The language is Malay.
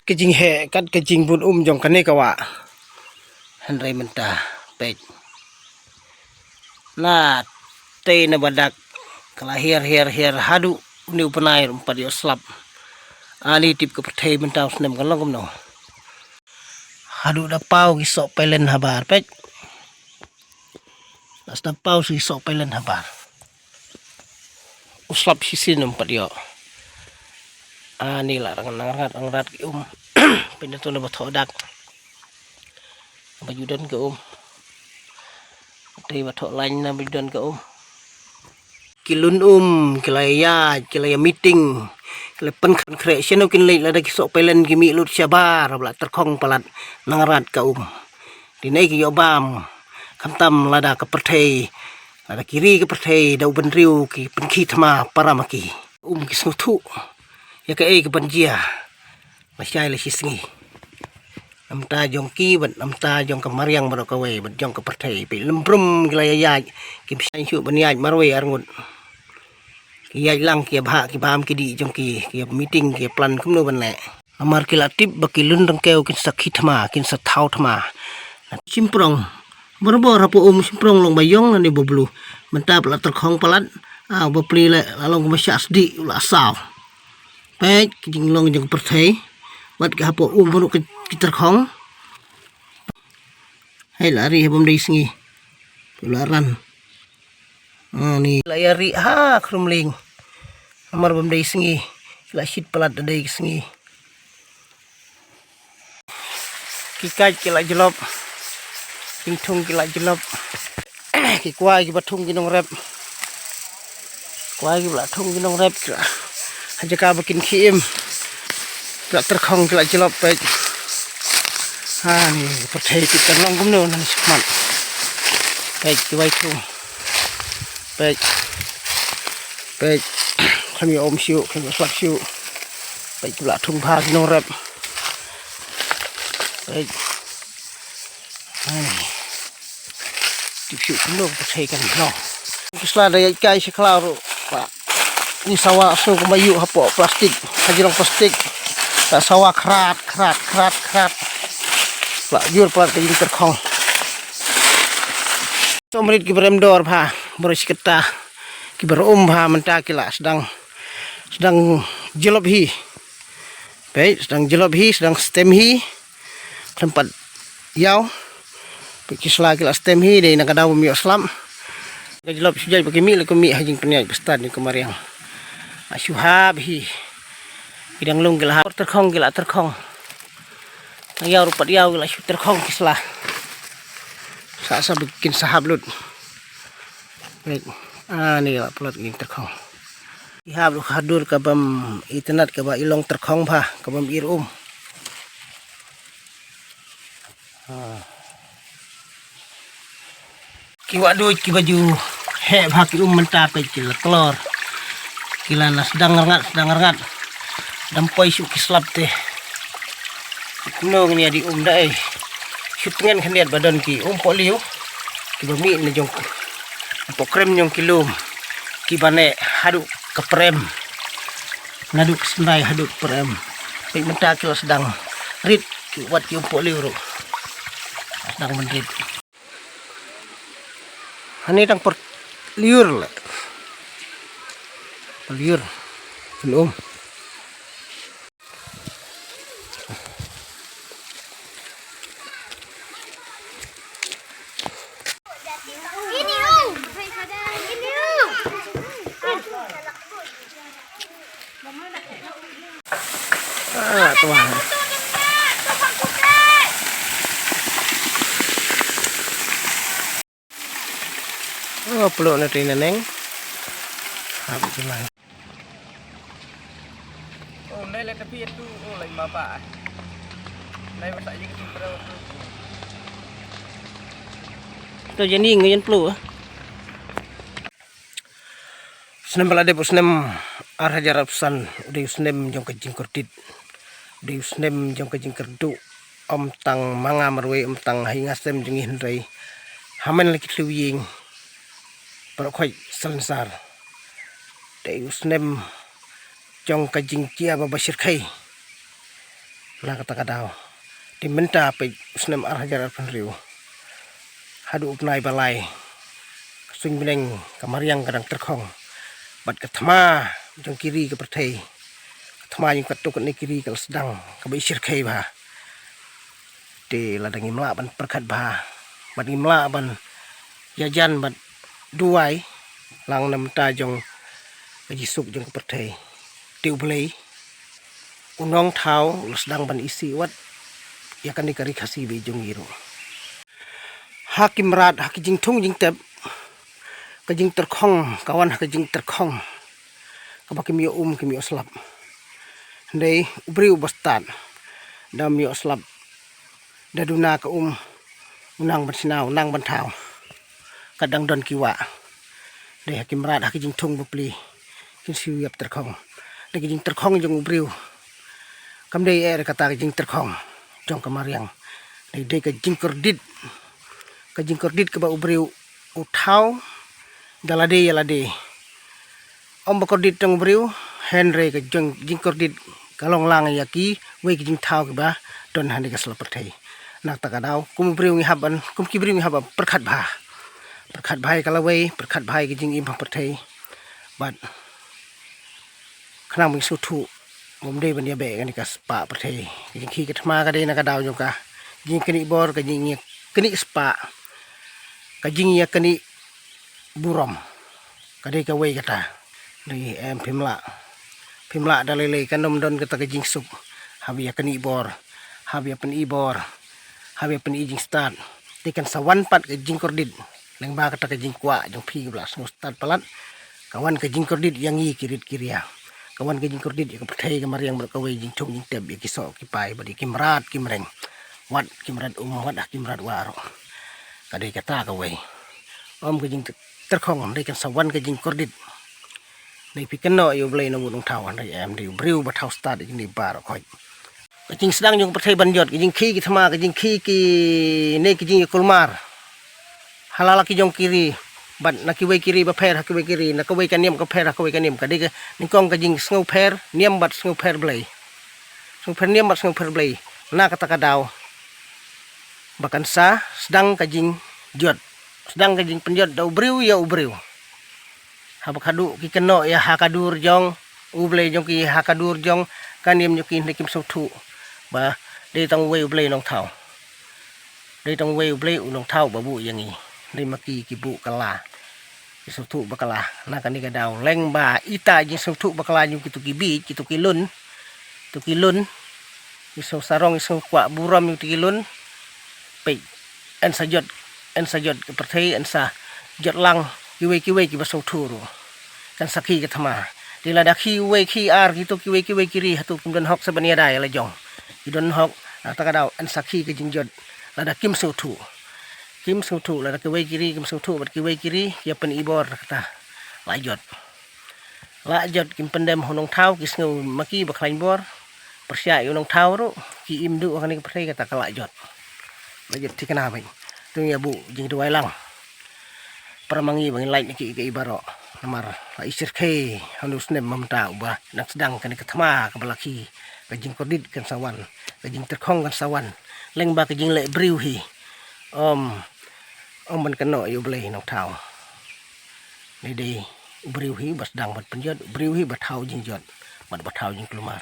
kejing he kat kejing bun jong kane kawa handai mentah pek na te na badak kala her hadu ni upanai umpat yo slap ali tip ke perthai mentau snem kan longom no hadu da pau ki sok pelen habar pek nas da pau si sok pelen habar uslap sisin umpat yo ani la rangat ki pindah tu na bathodak bajudan ke tei bathok lain na bajudan ke kilun kilaya meeting kelepen creation kin lei la ki sok pelen ki mi lut syabar bla terkong palat nangarat ke dinai ki yobam kamtam lada ke perthai lada kiri ke perthai dau benriu ki penki thama paramaki ki snutu ya ke banjia masai le sisngi amta jongki ban amta jong kamariang baro kawe ban jong ke perthai pe lembrum kilaya ki pisan syu baniaj marwe arngut ki lang ki bha ki bam ki di jong ki meeting ki plan kumno ban le amar ki latip bakilun rengkeu kin sakhi thama kin sathau thama simprong berbor apa simprong long bayong ni boblu mentap la terkhong palat bopli le lalong masya asdi ula saw pek jinglong jong perthai wat ka hapo bonu ke terkhong hai lari bom dei singi tularan ni layari ha krumling amar bom dei singi la shit palat dei singi kikai kila jelop tingtung kila jelop ki kwai ki batung ginong rep kwai ki batung ginong rep aja ka bikin khim la terkhong kila jelop pek ni perthai ki terlong gumno nan sman pek ki wai tu pek kami om siu kami slak siu pek ki la thung pha ginong rep pek tip siu gumno perthai kan no kisla daya kai seklau pak ni sawa so kumayu hapo plastik hajirong plastik tak sawa krat la jur plat ke terkhong somrit ki beremdor bha boris keta ki berom bha menta kila sedang jelop hi baik sedang stem hi tempat yau pikisla kila stem hi de nak daw mi islam jelop sujai bagi mi le ko mi hajing peniai bestad ni kemariang asyuhab hi idang lung gila terkhong yau rupat yau gila terkhong kislah sa bikin sahab lut baik ni lah plot ini terkhong ihab lu hadur kabam internet kaba ilong terkhong bha kabam irum ki wadu ki baju he bha ki menta pe kila telur kila nas sedang ngerengat dampoi su kislap teh kuno ni adi dai syutingan khaniat badan ki poliu ki bami na jong krem nyong kilum ki bane haduk keprem naduk senai haduk prem pe menta kila sedang rit ki wat ki poliu ro sedang menrit hani tang per liur la liur belum tuan peluk na rin neng habis lang nay le tapi itu lagi mapa nay masa aja gitu bro to jadi ngayon plu senem balade pusnem ar hajar apsan udah senem jong kejing kordit udah senem jong kejing kerdu om tang manga marwe om tang hingasem jengin rai hamen lagi tluwing Perokoi sensar, Deus nem jong kajing kia babasir kai, na kata kadau diminta pe usnem arhajar penriu hadu upnai balai sung bineng kamariang kadang terkong bat ketma jong kiri ke pertai ketma yang katuk ni kiri kalau sedang ke isir kai bah de ladang imla ban perkat bah bat imla ban jajan bat duai lang nam ta jong kajisuk jong pertai tiu belai unong thau sedang ban isi wat ya kan dikari kasih be jong iru hakim rat hakijing tung jing tep kajing terkong kawan kajing terkong kabakim yo kim yo slap ndai ubri ubastan dam yo slap daduna ka unang bansinau nang bantau kadang don kiwa dai hakim rat hakijing tung bupli kin siu yap terkong dai kajing terkong jong ubriu kam dai kata kajing terkong jong kamariang dai kajing kordit ke ba ubriu uthau dalade yalade om bakordit tong ubriu henry ke jing kordit kalong lang yaki we jing thau ke ba don hande ke selapertai nak takadau kum ubriu ngi haban kum kibriu ngi haba perkhat bhai kalawai perkhat bhai ke jing im pertai bat khnang ming suthu mumde ban ya be kan ka spa pertai jing khi ke thma ka de na kadau jong ka jing keni bor ke jing keni spa kajing ya keni burom kadai kawai kata dari em pimla dalele kanom don kata kajing sup habi ya keni bor habi ya pen ibor habi ya pen ijing start dikan sawan pat kajing kordit leng ba kata kajing kwa jong pi blas start palat kawan kajing kordit yang i kirit kiria kawan kajing kordit ya kepertai kamar yang berkawai jing tung jing teb ya kisok kipai badi kimrat kimreng wat kimrat wat kimrat waro kadai kata kawai om kajing terkong dai kan sawan kajing kordit dai pikeno yo blai no nong tawan dai em dai briu ba thau start jing di bar khoi kajing sedang jong pertai banjot kajing khi ki thama kajing khi ki ne kajing kulmar halala ki jong kiri bat nakiwai kiri ba pher hakiwai kiri nakawai kan niam ka pher hakiwai kan niam kadai ka ningkong kajing sngo pher niam bat sngo pher blai sngo pher niam bat sngo pher blai na kata kadau bahkan sa sedang kajing jot sedang kajing penjot da ubriu ya ubriu habakadu ki keno ya hakadur jong ublei jong ki hakadur jong kanim nyokin nekim sothu ba de tong wei ublei nong thau de tong wei ublei unong thau babu yangi de maki ki bu kala ki sothu bakala na kan ka daw leng ba ita jing sothu bakala jong kitu ki bi kitu ki lun iso sarong iso kwa buram yu kilun pe en sajot ke pertai en sa jot lang kiwe ki basong turu kan sakhi ke thama dila da kiwe ki ar gitu kiwe kiri hatu kumdan hok sabania dai la jong idon hok takadau en sakhi ke jingjot la da kim sotu la da kiwe kiri kim sotu bat kiwe kiri ya pen ibor kata la jot kim pendem honong thau kis ngau maki baklain bor persya yonong thau ro ki imdu kan ke pertai kata kala jot tikana bai tu ya bu jing duai lang paramangi bangin light ki ibaro namar la isir khe hanus nem mamta uba nak sedang kan ketama ka balaki ka jing kordit kan sawan ka jing terkong kan sawan leng ba ka jing le briu hi om man kano yu blei nong thau ni dei briu hi bas dang bat penjot briu hi bat thau jing jot bat thau jing kelumar